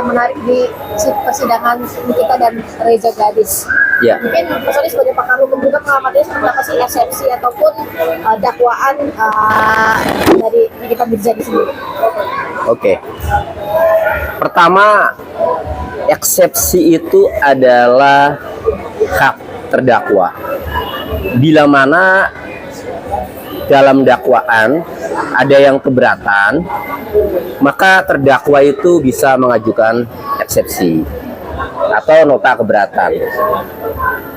yang menarik di persidangan Nikita dan Reza Gadis. Ya. Mungkin Mas Soni sebagai pakar hukum juga mengamati seperti apa sih eksepsi ataupun dakwaan dari Nikita Mirzani sendiri. Oke. Pertama, eksepsi itu adalah hak terdakwa. Bila mana dalam dakwaan ada yang keberatan, maka terdakwa itu bisa mengajukan eksepsi atau nota keberatan.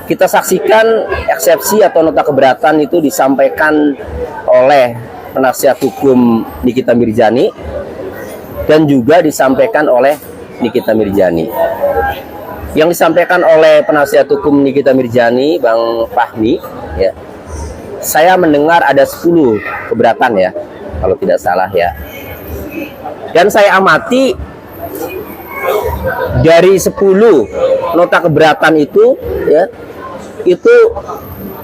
Kita saksikan eksepsi atau nota keberatan itu disampaikan oleh penasihat hukum Nikita Mirzani dan juga disampaikan oleh Nikita Mirzani. Yang disampaikan oleh penasihat hukum Nikita Mirzani, Bang Fahmi, ya, saya mendengar ada 10 keberatan ya, kalau tidak salah ya. Dan saya amati dari 10 nota keberatan itu ya, itu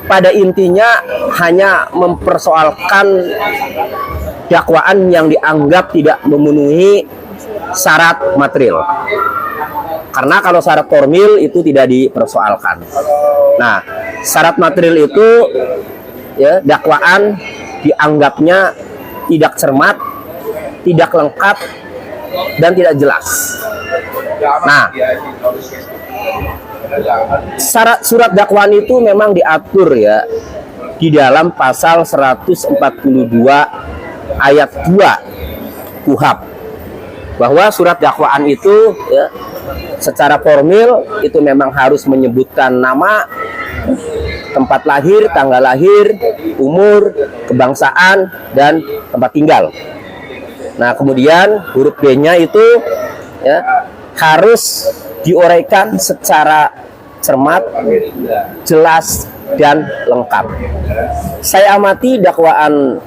pada intinya hanya mempersoalkan dakwaan yang dianggap tidak memenuhi syarat material. Karena kalau syarat formil itu tidak dipersoalkan. Nah, syarat material itu ya, dakwaan dianggapnya tidak cermat, tidak lengkap, dan tidak jelas. Nah, syarat surat dakwaan itu memang diatur ya di dalam pasal 142 ayat 2 KUHP, bahwa surat dakwaan itu ya, secara formil itu memang harus menyebutkan nama, tempat lahir, tanggal lahir, umur, kebangsaan, dan tempat tinggal. Nah, kemudian huruf B-nya itu ya, harus diuraikan secara cermat, jelas, dan lengkap. Saya amati dakwaan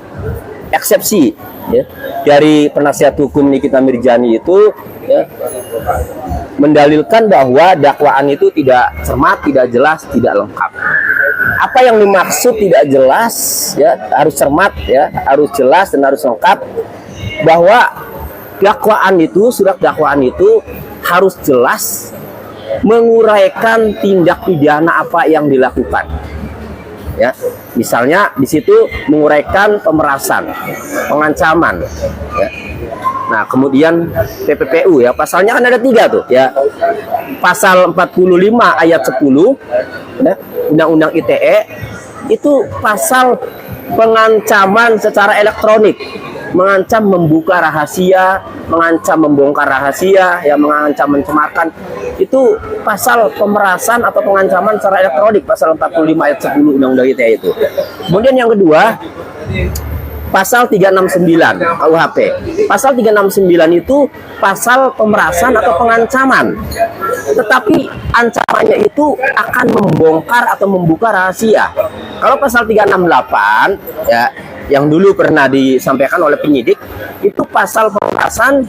eksepsi ya, dari penasihat hukum Nikita Mirzani itu ya, mendalilkan bahwa dakwaan itu tidak cermat, tidak jelas, tidak lengkap. Apa yang dimaksud tidak jelas ya, harus cermat ya, harus jelas dan harus lengkap, bahwa dakwaan itu, surat dakwaan itu harus jelas menguraikan tindak pidana apa yang dilakukan. Ya, misalnya di situ menguraikan pemerasan, pengancaman. Ya. Nah, kemudian TPPU ya, pasalnya kan ada 3 tuh ya. Pasal 45 ayat 10 ya, Undang-Undang ITE itu pasal pengancaman secara elektronik, mengancam membuka rahasia, mengancam membongkar rahasia, ya, mengancam mencemarkan. Itu pasal pemerasan atau pengancaman secara elektronik, pasal 45 ayat 10 Undang-Undang ITE itu. Kemudian yang kedua, pasal 369 KUHP. Pasal 369 itu pasal pemerasan atau pengancaman. Tetapi ancamannya itu akan membongkar atau membuka rahasia. Kalau pasal 368 ya, yang dulu pernah disampaikan oleh penyidik, itu pasal pemerasan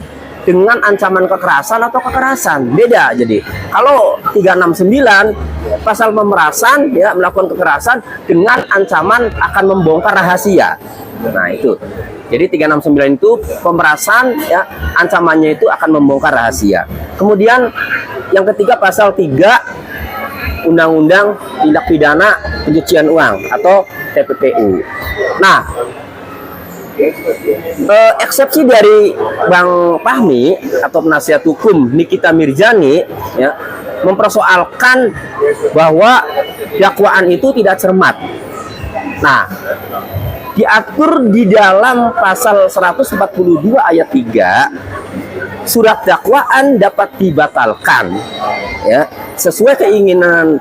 dengan ancaman kekerasan atau kekerasan. Beda. Jadi kalau 369 pasal pemerasan ya, melakukan kekerasan dengan ancaman akan membongkar rahasia. Nah, itu. Jadi 369 itu pemerasan ya, ancamannya itu akan membongkar rahasia. Kemudian yang ketiga pasal 3 Undang-Undang Tindak Pidana Pencucian Uang atau TPPU. Nah, eksepsi dari Bang Fahmi atau penasihat hukum Nikita Mirzani ya, mempersoalkan bahwa dakwaan itu tidak cermat. Nah, diatur di dalam pasal 142 ayat 3, surat dakwaan dapat dibatalkan ya, sesuai keinginan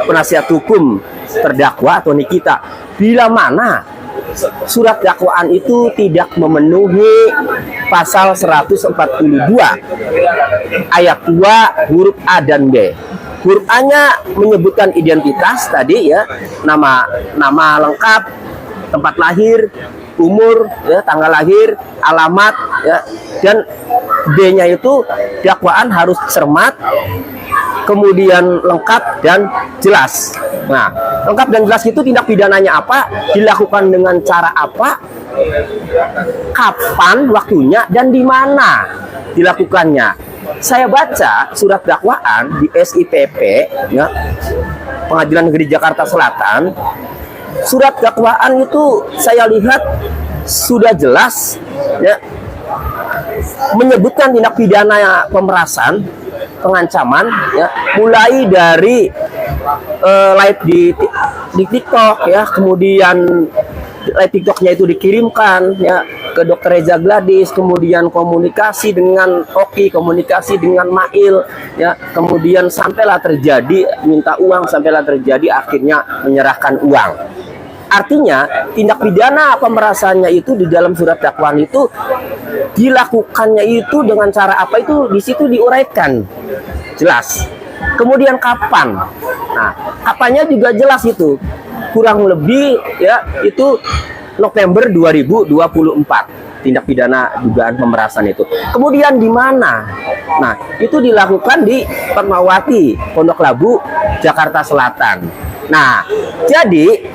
penasihat hukum terdakwa atau Nikita, bila mana surat dakwaan itu tidak memenuhi pasal 142 ayat 2 huruf A dan B. Huruf A-nya menyebutkan identitas tadi ya, nama lengkap, tempat lahir, umur, ya, tanggal lahir, alamat, ya, dan B-nya itu dakwaan harus cermat, kemudian lengkap dan jelas. Nah, lengkap dan jelas itu tindak pidananya apa, dilakukan dengan cara apa, kapan waktunya, dan di mana dilakukannya. saya baca surat dakwaan di SIPP, ya, Pengadilan Negeri Jakarta Selatan. Surat dakwaan itu saya lihat sudah jelas, ya, menyebutkan tindak pidana pemerasan, pengancaman, ya, mulai dari live di TikTok, ya, kemudian live TikToknya itu dikirimkan, ya, ke Dr. Reza Gladys, kemudian komunikasi dengan Oki, komunikasi dengan Mail, ya, kemudian sampailah terjadi minta uang, sampailah terjadi akhirnya menyerahkan uang. Artinya tindak pidana pemerasannya itu di dalam surat dakwaan itu dilakukannya itu dengan cara apa itu di situ diuraikan jelas. Kemudian kapan? Nah, kapannya juga jelas itu. Kurang lebih, ya, itu November 2024 tindak pidana dugaan pemerasan itu. Kemudian di mana? Nah, itu dilakukan di Fatmawati, Pondok Labu, Jakarta Selatan. Nah, jadi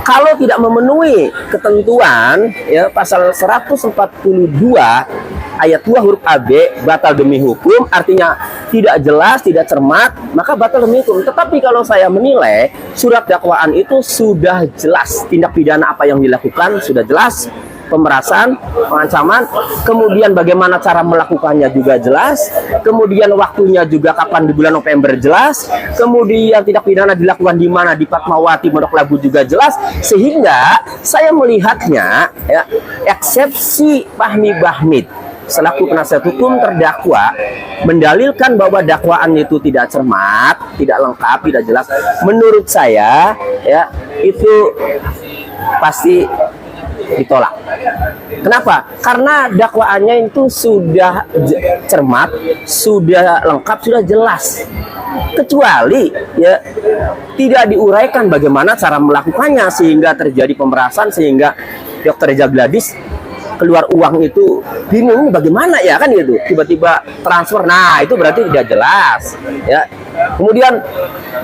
kalau tidak memenuhi ketentuan, ya, pasal 142 ayat 2 huruf AB batal demi hukum, artinya tidak jelas, tidak cermat, maka batal demi hukum. Tetapi kalau saya menilai surat dakwaan itu sudah jelas tindak pidana apa yang dilakukan, sudah jelas, pemerasan, pengancaman, kemudian bagaimana cara melakukannya juga jelas, kemudian waktunya juga kapan di bulan November jelas, kemudian tindak pidana dilakukan di mana, di Fatmawati, Pondok Labu juga jelas, sehingga saya melihatnya, ya, eksepsi Fahmi Bahmid selaku penasihat hukum terdakwa mendalilkan bahwa dakwaan itu tidak cermat, tidak lengkap, tidak jelas. Menurut saya, ya, itu pasti ditolak. Kenapa? Karena dakwaannya itu sudah cermat, sudah lengkap, sudah jelas. Kecuali, ya, tidak diuraikan bagaimana cara melakukannya sehingga terjadi pemerasan, sehingga Dr. Reza Gladys keluar uang itu bingung bagaimana, ya kan, gitu, tiba-tiba transfer. Nah, itu berarti tidak jelas, ya. Kemudian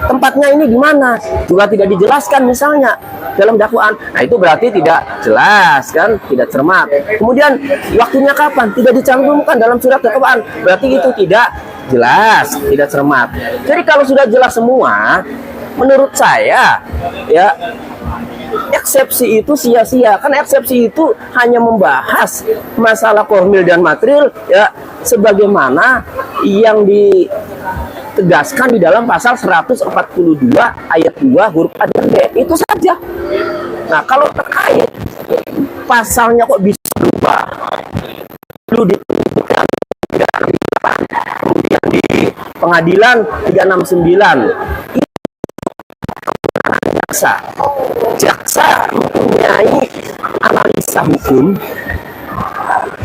tempatnya ini di mana juga tidak dijelaskan misalnya dalam dakwaan. Nah, itu berarti tidak jelas, kan, tidak cermat. Kemudian waktunya kapan tidak dicantumkan dalam surat dakwaan, berarti itu tidak jelas, tidak cermat. Jadi kalau sudah jelas semua, menurut saya, ya, eksepsi itu sia-sia. Kan eksepsi itu hanya membahas masalah formil dan material, ya, sebagaimana yang ditegaskan di dalam pasal 142 ayat 2 huruf A dan B. Itu saja. Nah, kalau terkait pasalnya kok bisa berubah, perlu ditentukan kemudian di pengadilan 369 jaksa mempunyai analisa hukum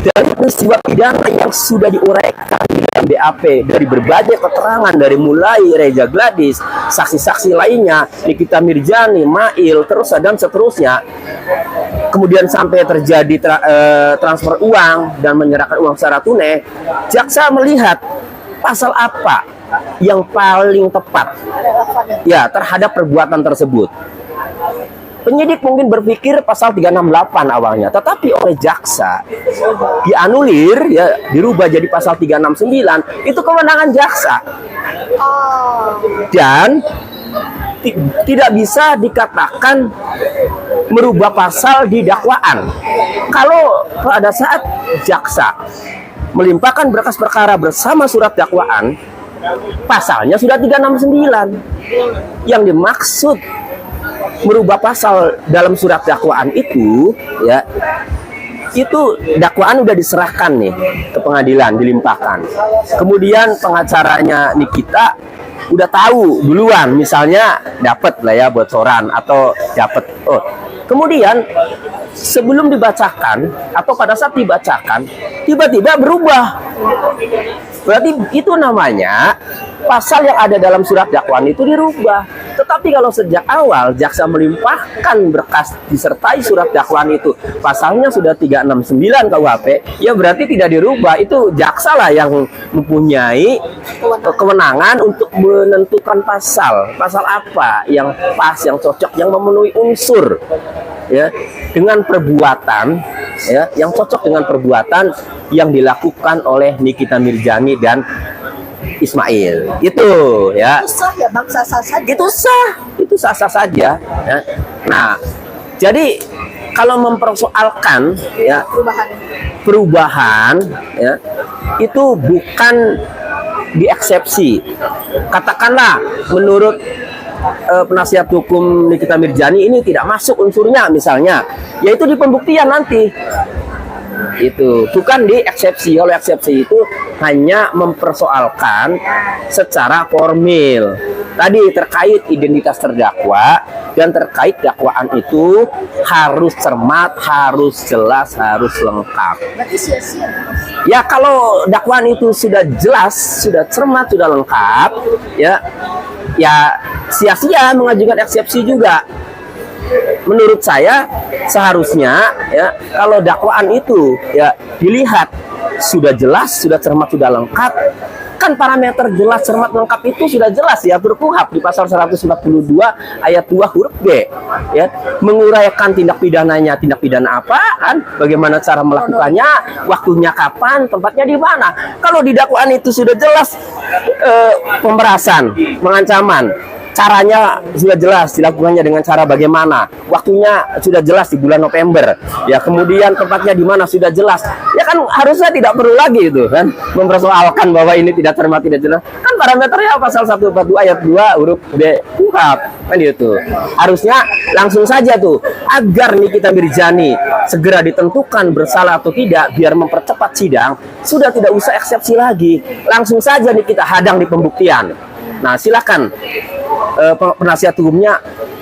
dari peristiwa pidana yang sudah diuraikan di dalam BAP dari berbagai keterangan, dari mulai Reza Gladys, saksi-saksi lainnya, Nikita Mirjani, Mail, terus dan seterusnya, kemudian sampai terjadi transfer uang dan menyerahkan uang secara tunai. Jaksa melihat pasal apa yang paling tepat, ya, terhadap perbuatan tersebut. Penyidik mungkin berpikir pasal 368 awalnya, tetapi oleh jaksa dianulir, ya, dirubah jadi pasal 369. Itu kewenangan jaksa. Dan tidak bisa dikatakan merubah pasal di dakwaan. Kalau pada saat jaksa melimpahkan berkas perkara bersama surat dakwaan, pasalnya sudah 369. Yang dimaksud merubah pasal dalam surat dakwaan itu, ya, itu dakwaan udah diserahkan nih ke pengadilan, dilimpahkan. Kemudian pengacaranya Nikita udah tahu duluan, misalnya dapat lah, ya, bocoran atau dapat. Oh, kemudian sebelum dibacakan atau pada saat dibacakan tiba-tiba berubah. Berarti itu namanya pasal yang ada dalam surat dakwaan itu dirubah. Tetapi kalau sejak awal jaksa melimpahkan berkas disertai surat dakwaan itu pasalnya sudah 369 KUHP, ya berarti tidak dirubah. Itu jaksa lah yang mempunyai kewenangan untuk menentukan pasal apa yang pas, yang cocok, yang memenuhi unsur ya dengan perbuatan ya yang cocok dengan perbuatan yang dilakukan oleh Nikita Mirzani dan Ismail. Itu ya. Itu sah ya Bang, sah-sah saja. Itu sah-sah saja ya. Nah, jadi kalau mempersoalkan ya perubahan ya itu bukan dieksepsi. Katakanlah menurut penasihat hukum Nikita Mirzani ini tidak masuk unsurnya misalnya, yaitu di pembuktian nanti. Itu bukan dieksepsi. Kalau eksepsi itu hanya mempersoalkan secara formil. Tadi terkait identitas terdakwa dan terkait dakwaan itu harus cermat, harus jelas, harus lengkap. Berarti sia-sia. Ya kalau dakwaan itu sudah jelas, sudah cermat, sudah lengkap, ya sia-sia mengajukan eksepsi juga. Menurut saya seharusnya ya kalau dakwaan itu ya dilihat sudah jelas, sudah cermat, sudah lengkap. Kan parameter jelas, cermat, lengkap itu sudah jelas ya KUHP di pasal 142 ayat 2 huruf B ya, menguraikan tindak pidananya, tindak pidana apaan, bagaimana cara melakukannya, waktunya kapan, tempatnya di mana. Kalau di dakwaan itu sudah jelas pemerasan, pengancaman, caranya sudah jelas, dilakukannya dengan cara bagaimana, waktunya sudah jelas di bulan November ya, kemudian tempatnya di mana sudah jelas ya, kan harusnya tidak perlu lagi itu kan mempersoalkan bahwa ini tidak cermat, tidak jelas. Kan parameternya pasal 142 ayat 2 huruf B KUHP kan itu. Harusnya langsung saja tuh agar Nikita Mirzani segera ditentukan bersalah atau tidak biar mempercepat sidang, sudah tidak usah eksepsi lagi, langsung saja nih kita hadang di pembuktian. Nah silakan penasihat hukumnya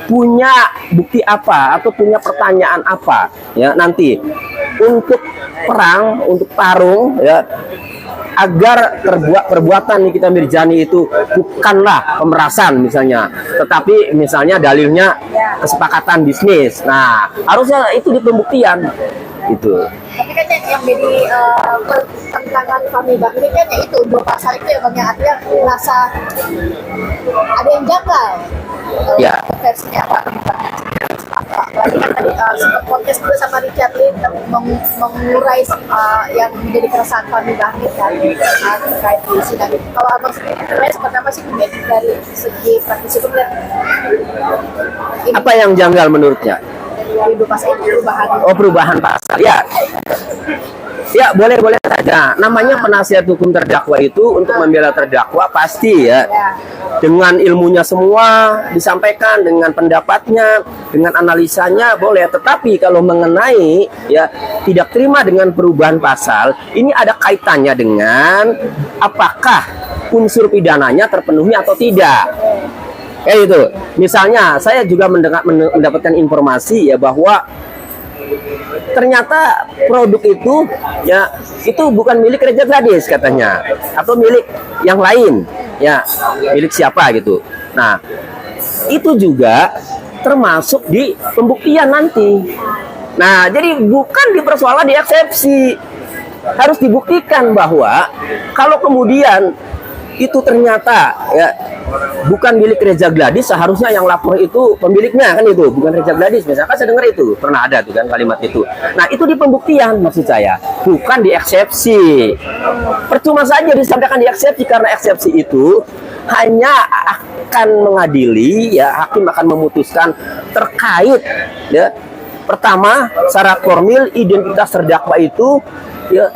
punya bukti apa atau punya pertanyaan apa ya nanti untuk perang, untuk tarung ya, agar perbuatan Nikita Mirzani itu bukanlah pemerasan misalnya, tetapi misalnya dalilnya kesepakatan bisnis. Nah harusnya itu di pembuktian itu. Tapi kan yang jadi pertentangan kami Bang ini kan itu dua pasal itu ya Bang, yang artinya merasa ada yang janggal Ya. versinya Pak. Berarti kan tadi sempat podcast dulu sama Richard Lin mengurai yang menjadi keresahan kami Bang kan terkait di sidang. Kalau Abang sendiri seperti apa sih dari segi praktisi hukum dan Apa yang janggal menurutnya? dari dua pasal itu perubahan? Oh perubahan pasal ya. Ya boleh saja. Namanya penasihat hukum terdakwa itu untuk membela terdakwa pasti ya. Dengan ilmunya semua disampaikan, dengan pendapatnya, dengan analisanya boleh. Tetapi kalau mengenai ya tidak terima dengan perubahan pasal, ini ada kaitannya dengan apakah unsur pidananya terpenuhi atau tidak. Kayak itu. Misalnya saya juga mendapatkan informasi ya bahwa ternyata produk itu ya itu bukan milik Reza Gladys katanya, atau milik yang lain ya, milik siapa gitu. Nah itu juga termasuk di pembuktian nanti. Nah jadi bukan di persoalan di eksepsi, harus dibuktikan bahwa kalau kemudian itu ternyata ya bukan milik Reza Gladys, seharusnya yang lapor itu pemiliknya kan, itu bukan Reza Gladys misalkan. Saya dengar itu pernah ada tuh kan kalimat itu. Nah itu di pembuktian maksud saya, bukan di eksepsi. Percuma saja disampaikan di eksepsi, karena eksepsi itu hanya akan mengadili ya, hakim akan memutuskan terkait ya, pertama syarat formil identitas terdakwa itu ya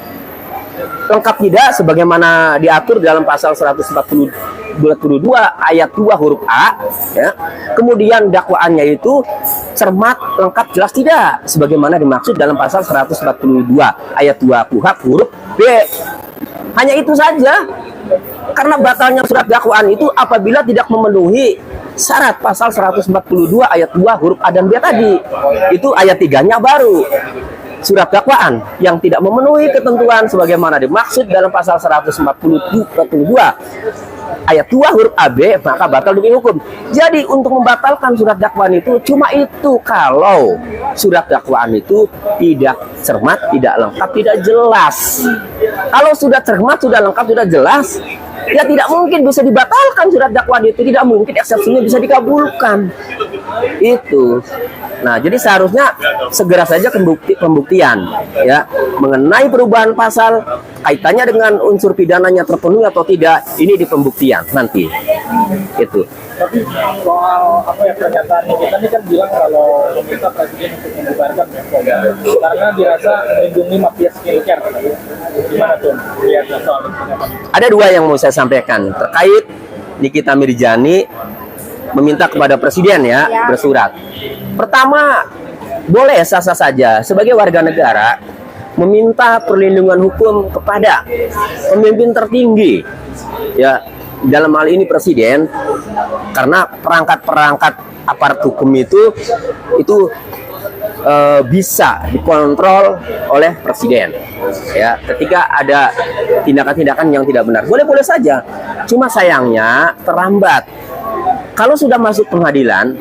lengkap tidak sebagaimana diatur dalam pasal 142 ayat 2 huruf A ya. Kemudian dakwaannya itu cermat, lengkap, jelas tidak sebagaimana dimaksud dalam pasal 142 ayat 2 KUHP huruf B. Hanya itu saja. Karena batalnya surat dakwaan itu apabila tidak memenuhi syarat pasal 142 ayat 2 huruf A dan B tadi. Itu ayat 3-nya baru. Surat dakwaan yang tidak memenuhi ketentuan sebagaimana dimaksud dalam pasal 142 ayat 2 huruf AB, maka batal demi hukum. Jadi untuk membatalkan surat dakwaan itu cuma itu kalau surat dakwaan itu tidak cermat, tidak lengkap, tidak jelas. Kalau sudah cermat, sudah lengkap, sudah jelas, Ya tidak mungkin bisa dibatalkan surat dakwaan itu, tidak mungkin eksepsinya bisa dikabulkan. Itu. Nah, jadi seharusnya segera saja pembuktian ya mengenai perubahan pasal, kaitannya dengan unsur pidananya terpenuhi atau tidak, ini di pembuktian nanti. Itu. Tapi soal apa ya pernyataan kita ini kan bilang kalau meminta presiden untuk membubarkan BPOM karena dirasa melindungi mafia skincare. Gimana tuh lihatnya soal pernyataan itu? Ada dua yang mau saya sampaikan terkait Nikita Mirzani meminta kepada presiden ya bersurat. Pertama, boleh sah-sah saja sebagai warga negara meminta perlindungan hukum kepada pemimpin tertinggi ya, dalam hal ini presiden, karena perangkat-perangkat aparat hukum itu bisa dikontrol oleh presiden ya ketika ada tindakan-tindakan yang tidak benar. Boleh-boleh saja, cuma sayangnya terlambat. Kalau sudah masuk pengadilan,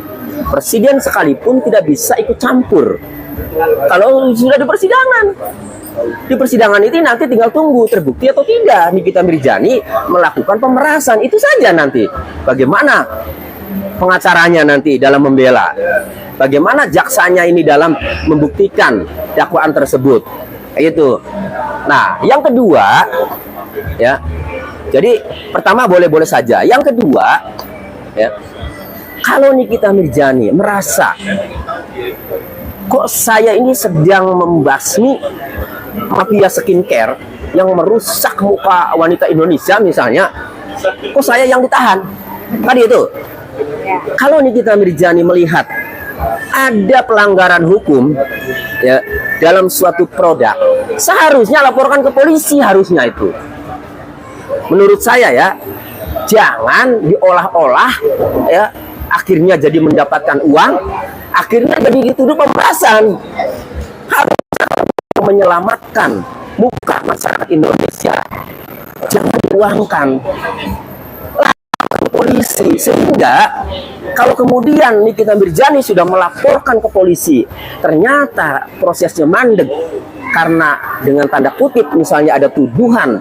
presiden sekalipun tidak bisa ikut campur. Kalau sudah di persidangan itu nanti tinggal tunggu terbukti atau tidak Nikita Mirzani melakukan pemerasan. Itu saja nanti. Bagaimana pengacaranya nanti dalam membela, bagaimana jaksanya ini dalam membuktikan dakwaan tersebut. Itu. Nah, yang kedua ya. Jadi pertama boleh-boleh saja. Yang kedua ya, kalau Nikita Mirzani merasa kok saya ini sedang membasmi mafia skincare yang merusak muka wanita Indonesia misalnya, kok saya yang ditahan? Tadi itu. Kalau Nikita Mirzani melihat ada pelanggaran hukum ya dalam suatu produk, seharusnya laporkan ke polisi, harusnya itu. Menurut saya ya, jangan diolah-olah ya, akhirnya jadi mendapatkan uang, akhirnya jadi dituduh pemerasan. Harus menyelamatkan muka masyarakat Indonesia, jangan diuangkan polisi. Sehingga kalau kemudian Nikita Mirzani sudah melaporkan ke polisi, ternyata prosesnya mandek karena dengan tanda kutip misalnya ada tuduhan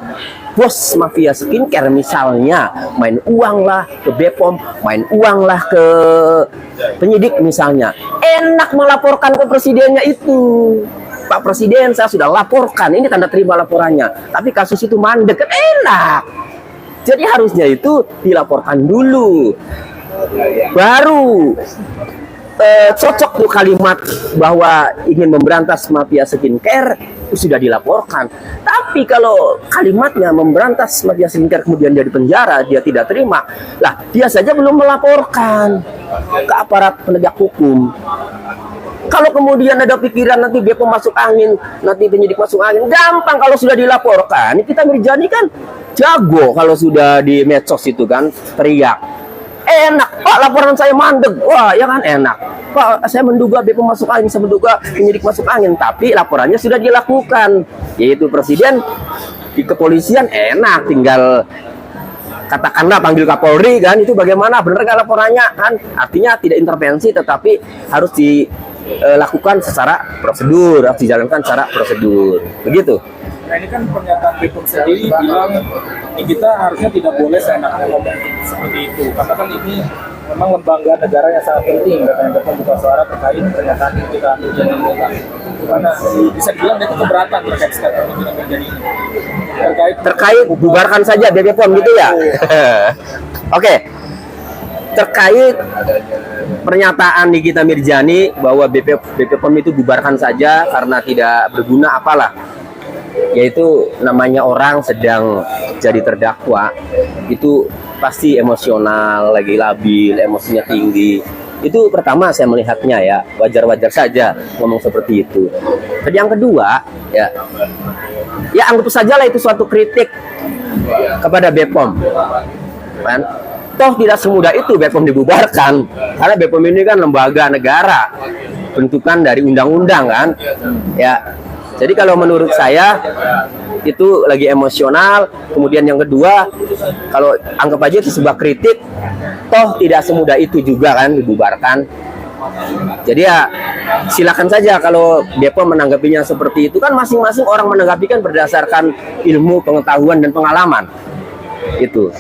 bos mafia skincare misalnya main uang lah ke BPOM, main uang lah ke penyidik misalnya, enak melaporkan ke presidennya itu. Pak Presiden, saya sudah laporkan, ini tanda terima laporannya, tapi kasus itu mandek, kan enak. Jadi harusnya itu dilaporkan dulu, baru cocok tuh kalimat bahwa ingin memberantas mafia skincare itu sudah dilaporkan. Tapi kalau kalimatnya memberantas mafia skincare kemudian dia di penjara, dia tidak terima, lah dia saja belum melaporkan ke aparat penegak hukum. Kalau kemudian ada pikiran nanti BPOM masuk angin, nanti penyidik masuk angin, gampang kalau sudah dilaporkan. Kita Mirzani kan jago kalau sudah di medsos itu kan teriak. Enak, Pak, laporan saya mandek. Wah, ya kan enak. Pak, saya menduga BPOM masuk angin, saya menduga penyidik masuk angin, tapi laporannya sudah dilakukan. Yaitu presiden di kepolisian enak, tinggal katakanlah panggil Kapolri kan, itu bagaimana benar nggak laporannya kan? Artinya tidak intervensi, tetapi harus dilakukan secara prosedur, harus dijalankan secara prosedur. Begitu. Nah ini kan pernyataan BPOM sendiri bilang kita harusnya tidak boleh seenaknya ngomong seperti itu, karena kan ini memang lembaga negara yang sangat penting. Katanya BPOM buka suara terkait pernyataan Nikita Mirzani ini. Karena bisa dibilang dia keberatan terkait statement Nikita Mirzani ini. Terkait Bubarkan saja BPOM gitu ya. Oke. Terkait pernyataan Nikita Mirzani bahwa BPOM itu bubarkan saja karena tidak berguna apalah, yaitu namanya orang sedang jadi terdakwa itu pasti emosional, lagi labil, emosinya tinggi. Itu pertama saya melihatnya ya wajar-wajar saja ngomong seperti itu. Dan yang kedua ya anggap sajalah itu suatu kritik kepada BPOM kan. Toh tidak semudah itu BPOM dibubarkan, karena BPOM ini kan lembaga negara, bentukan dari undang-undang kan ya. Jadi kalau menurut saya itu lagi emosional. Kemudian yang kedua, kalau anggap aja itu sebuah kritik, toh tidak semudah itu juga kan dibubarkan. Jadi ya silakan saja kalau BPOM menanggapinya seperti itu, kan masing-masing orang menanggapi kan berdasarkan ilmu, pengetahuan dan pengalaman. itu.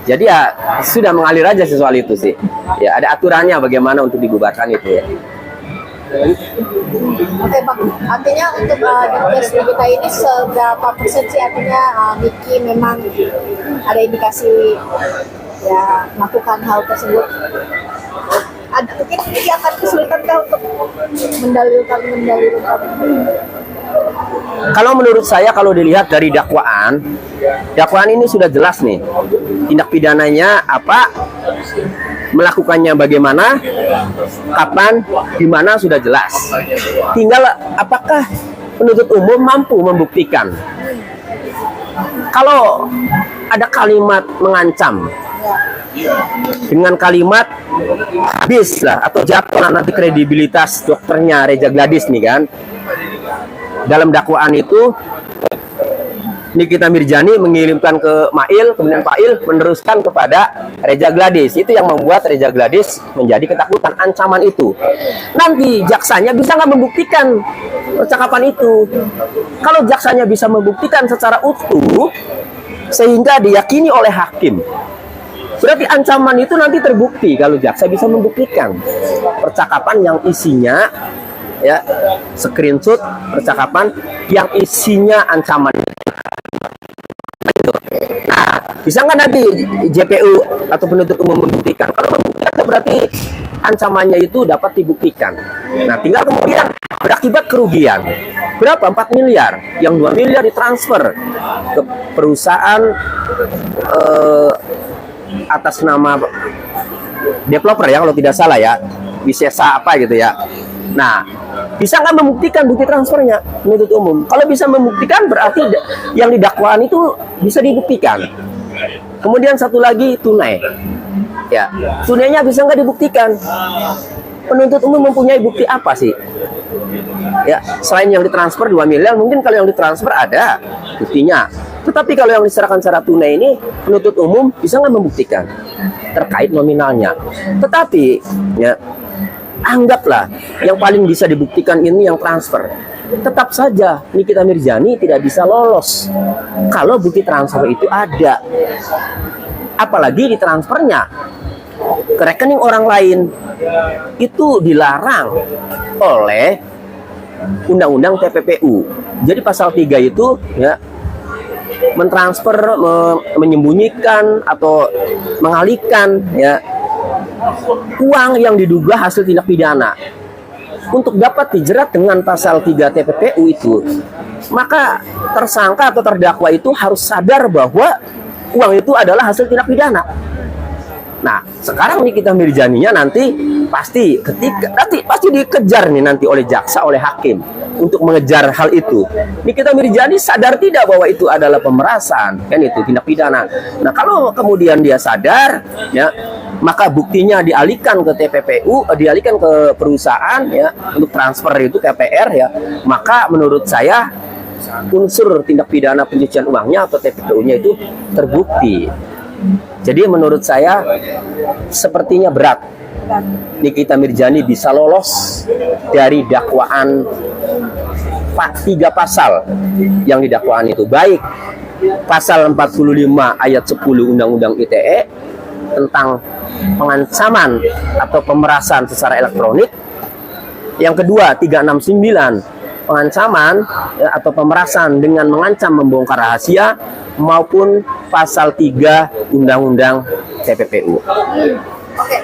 Jadi ya sudah mengalir aja sih soal itu sih. Ya ada aturannya bagaimana untuk dibubarkan itu ya. Oke Bang, artinya untuk di tes kita ini seberapa persen sih artinya Niki memang ada indikasi ya melakukan hal tersebut? Ada mungkin Niki akan kesulitan kah untuk mendalilkan? Kalau menurut saya, kalau dilihat dari dakwaan ini sudah jelas nih tindak pidananya apa, melakukannya bagaimana, kapan, di mana sudah jelas. Tinggal apakah penuntut umum mampu membuktikan. Kalau ada kalimat mengancam dengan kalimat habis lah atau jatuh nanti kredibilitas dokternya Reza Gladys nih kan. Dalam dakwaan itu Nikita Mirzani mengirimkan ke Mail, kemudian Pak Il meneruskan kepada Reza Gladys. Itu yang membuat Reza Gladys menjadi ketakutan, ancaman itu. Nanti jaksanya bisa nggak membuktikan percakapan itu. Kalau jaksanya bisa membuktikan secara utuh sehingga diyakini oleh hakim, berarti ancaman itu nanti terbukti kalau jaksa bisa membuktikan percakapan yang isinya ya screenshot percakapan yang isinya ancaman. Nah, bisa nggak nanti JPU atau penuntut umum membuktikan? Kalau membuktikan berarti ancamannya itu dapat dibuktikan. Nah, tinggal kemudian berakibat kerugian. Berapa? 4 miliar. Yang 2 miliar ditransfer ke perusahaan atas nama developer ya kalau tidak salah ya. Wisesa apa gitu ya. Nah, bisa nggak membuktikan bukti transfernya penuntut umum? Kalau bisa membuktikan berarti yang didakwaan itu bisa dibuktikan. Kemudian satu lagi tunai. Ya, tunainya bisa nggak dibuktikan? Penuntut umum mempunyai bukti apa sih? Ya, selain yang ditransfer 2 miliar, mungkin kalau yang ditransfer ada buktinya. Tetapi kalau yang diserahkan secara tunai ini, penuntut umum bisa nggak membuktikan terkait nominalnya. Tetapi ya, anggaplah yang paling bisa dibuktikan ini yang transfer. Tetap saja Nikita Mirzani tidak bisa lolos kalau bukti transfer itu ada. Apalagi ditransfernya ke rekening orang lain. Itu dilarang oleh Undang-Undang TPPU. Jadi pasal 3 itu ya mentransfer, menyembunyikan atau mengalihkan ya uang yang diduga hasil tindak pidana. Untuk dapat dijerat dengan pasal 3 TPPU itu, maka tersangka atau terdakwa itu harus sadar bahwa uang itu adalah hasil tindak pidana. Nah, sekarang Nikita Mirzaninya nanti pasti dikejar nih nanti oleh jaksa, oleh hakim untuk mengejar hal itu. Nikita Mirzani sadar tidak bahwa itu adalah pemerasan, kan itu tindak pidana. Nah, kalau kemudian dia sadar, ya, maka buktinya dialihkan ke TPPU, dialihkan ke perusahaan, ya, untuk transfer itu KPR, ya, maka menurut saya unsur tindak pidana pencucian uangnya atau TPPU-nya itu terbukti. Jadi menurut saya sepertinya berat Nikita Mirzani bisa lolos dari dakwaan 3 pasal yang didakwaan itu, baik pasal 45 ayat 10 Undang-Undang ITE tentang pengancaman atau pemerasan secara elektronik, yang kedua 369 pengancaman ya, atau pemerasan dengan mengancam membongkar rahasia, maupun pasal 3 Undang-Undang TPPU. Oke,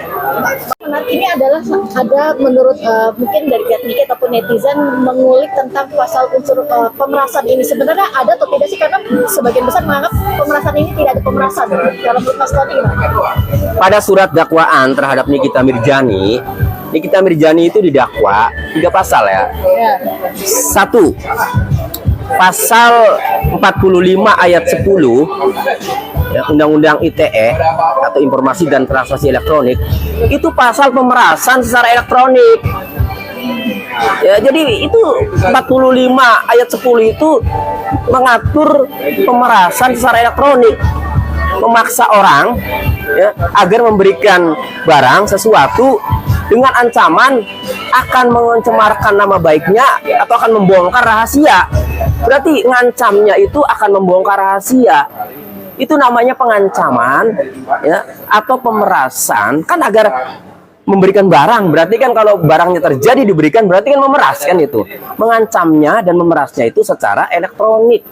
ini adalah ada menurut mungkin dari pihak Niki ataupun netizen mengulik tentang pasal unsur pemerasan ini sebenarnya ada atau tidak sih, karena sebagian besar menganggap pemerasan ini tidak ada pemerasan. Kalau menurut Mas Tony gimana? Pada surat dakwaan terhadap Nikita Mirzani itu didakwa 3 pasal ya. 1. Pasal 45 ayat 10 ya, Undang-Undang ITE atau Informasi dan Transaksi Elektronik, itu pasal pemerasan secara elektronik. Ya, jadi itu 45 ayat 10 itu mengatur pemerasan secara elektronik, memaksa orang ya, agar memberikan barang sesuatu dengan ancaman akan mencemarkan nama baiknya atau akan membongkar rahasia. Berarti ngancamnya itu akan membongkar rahasia. itu namanya pengancaman ya atau pemerasan kan agar memberikan barang. Berarti kan kalau barangnya terjadi diberikan berarti kan memeras kan itu. Mengancamnya dan memerasnya itu secara elektronik.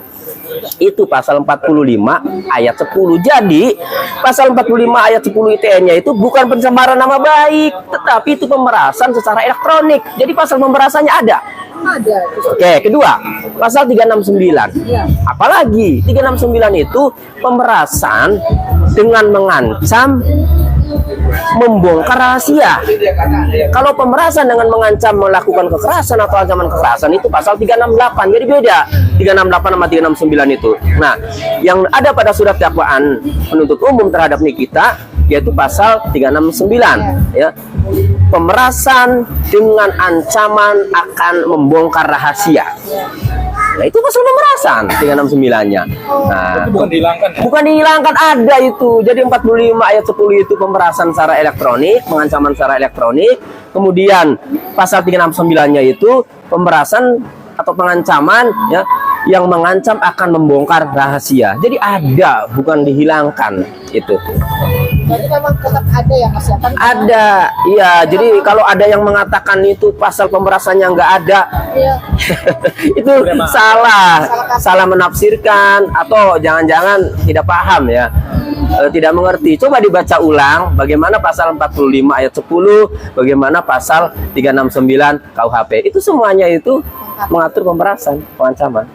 Itu pasal 45 ayat 10. Jadi pasal 45 ayat 10 ITN-nya itu bukan pencemaran nama baik, tetapi itu pemerasan secara elektronik. Jadi pasal pemerasannya ada. Ada. Oke, kedua, pasal 369. Ya. Apalagi 369 itu pemerasan dengan mengancam membongkar rahasia. Kalau pemerasan dengan mengancam melakukan kekerasan atau ancaman kekerasan itu pasal 368. Jadi beda 368 sama 369 itu. Nah, yang ada pada surat dakwaan penuntut umum terhadap Nikita yaitu pasal 369 ya. Pemerasan dengan ancaman akan membongkar rahasia. Nah, itu pasal pemerasan 369-nya. Nah, Itu bukan dihilangkan ya? bukan dihilangkan, ada itu. Jadi 45 ayat 10 itu pemerasan secara elektronik, pengancaman secara elektronik. Kemudian pasal 369-nya itu pemerasan atau pengancaman ya yang mengancam akan membongkar rahasia. Jadi ada, bukan dihilangkan itu. Jadi memang tetap ada ya Mas ya? Kan Ada, iya. Jadi kalau ada yang mengatakan itu pasal pemerasannya nggak ada, Iya. itu salah menafsirkan atau jangan-jangan tidak paham ya. Tidak mengerti. Coba dibaca ulang bagaimana pasal 45 ayat 10, bagaimana pasal 369 KUHP. Itu semuanya itu mengatur pemerasan, pengancaman.